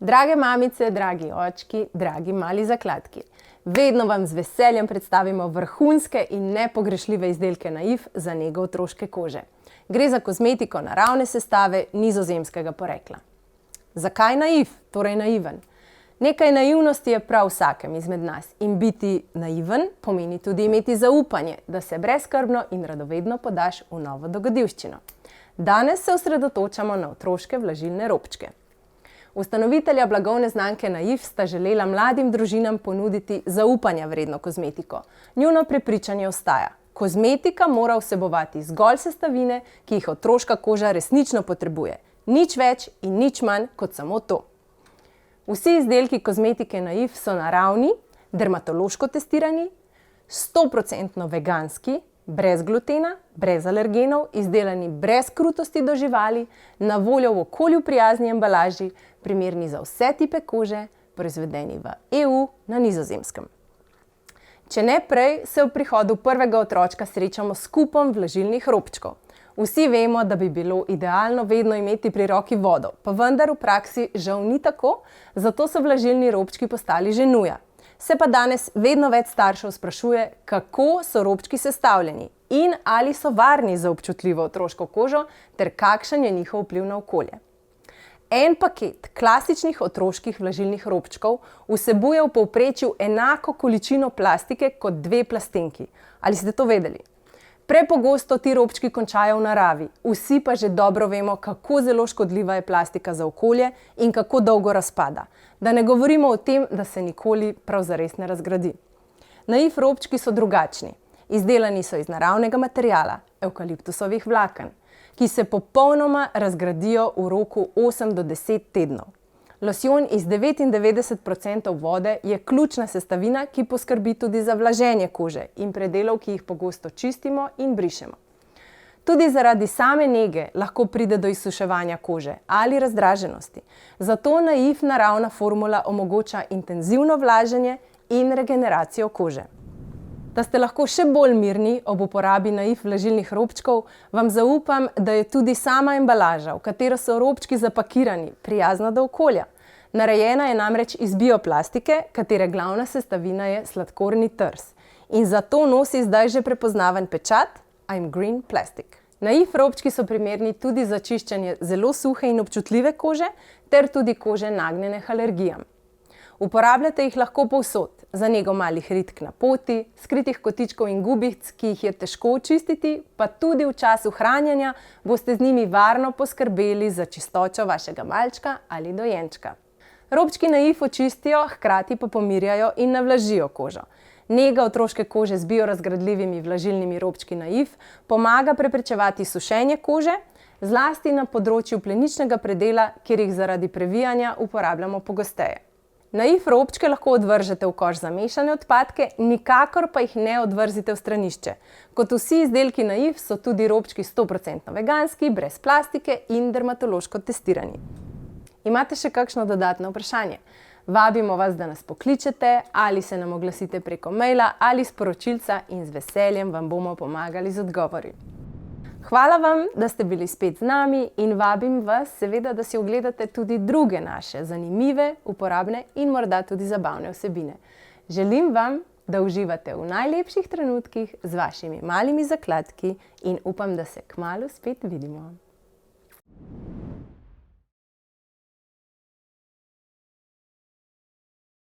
Drage mamice, dragi očki, dragi mali zakladki. Vedno vam z veseljem predstavimo vrhunske in nepogrešljive izdelke Naif za nego otroške kože. Gre za kozmetiko naravne sestave nizozemskega porekla. Zakaj Naif, torej naiven? Nekaj naivnosti je prav vsakem izmed nas in biti naiven pomeni tudi imeti zaupanje, da se brezskrbno in radovedno podaš v novo dogodivščino. Danes se osredotočamo na otroške vlažilne robčke. Ustanovitelja blagovne znamke Naif sta želela mladim družinam ponuditi zaupanja vredno kozmetiko. Njuno prepričanje ostaja: kozmetika mora vsebovati zgolj sestavine, ki jih otroška koža resnično potrebuje. Nič več in nič manj kot samo to. Vsi izdelki kozmetike Naif so naravni, dermatološko testirani, 100% veganski, brez glutena, brez alergenov, izdelani brez krutosti do živali, na voljo v okolju prijazni embalaži, primerni za vse tipe kože, proizvedeni v EU na Nizozemskem. Če ne prej, se ob prihodu prvega otročka srečamo s kupom vlažilnih robčkov. Vsi vemo, da bi bilo idealno vedno imeti pri roki vodo, pa vendar v praksi žal ni tako, zato so vlažilni robčki postali že nuja. Se pa danes vedno več staršev sprašuje, kako so robčki sestavljeni in ali so varni za občutljivo otroško kožo ter kakšen je njihov vpliv na okolje. En paket klasičnih otroških vlažilnih robčkov vsebuje v povprečju enako količino plastike kot 2 plastenki. Ali ste to vedeli? Prepogosto ti robčki končajo v naravi, vsi pa že dobro vemo, kako zelo škodljiva je plastika za okolje in kako dolgo razpada. Da ne govorimo o tem, da se nikoli prav zares ne razgradi. Naif robčki so drugačni. Izdelani so iz naravnega materiala, evkaliptusovih vlaken, ki se popolnoma razgradijo v roku 8 do 10 tednov. Losjon iz 99% vode je ključna sestavina, ki poskrbi tudi za vlaženje kože in predelov, ki jih pogosto čistimo in brišemo. Tudi zaradi same nege lahko pride do izsuševanja kože ali razdraženosti. Zato Naif naravna formula omogoča intenzivno vlaženje in regeneracijo kože. Da ste lahko še bolj mirni ob uporabi Naif vlažilnih robčkov, vam zaupam, da je tudi sama embalaža, v katero so robčki zapakirani, prijazna do okolja. Narejena je namreč iz bioplastike, katere glavna sestavina je sladkorni trs. In zato nosi zdaj že prepoznaven pečat I'm green plastic. Naif robčki so primerni tudi za čiščenje zelo suhe in občutljive kože, ter tudi kože nagnjene k alergijam. Uporabljate jih lahko povsod, za nego malih ritk na poti, skritih kotičkov in gubic, ki jih je težko očistiti, pa tudi v času hranjenja boste z njimi varno poskrbeli za čistočo vašega malčka ali dojenčka. Robčki Naif očistijo, hkrati pa pomirjajo in navlažijo kožo. Nega otroške kože z biorazgradljivimi vlažilnimi robčki Naif pomaga preprečevati sušenje kože, zlasti na področju pleničnega predela, kjer jih zaradi previjanja uporabljamo pogosteje. Naif robčke lahko odvržete v koš za mešane odpadke, nikakor pa jih ne odvrzite v stranišče. Kot vsi izdelki Naif so tudi robčki 100% veganski, brez plastike in dermatološko testirani. Imate še kakšno dodatno vprašanje? Vabimo vas, da nas pokličete ali se nam oglasite preko maila ali sporočilca in z veseljem vam bomo pomagali z odgovori. Hvala vam, da ste bili spet z nami in vabim vas seveda, da si ogledate tudi druge naše zanimive, uporabne in morda tudi zabavne vsebine. Želim vam, da uživate v najlepših trenutkih z vašimi malimi zakladki in upam, da se kmalu spet vidimo.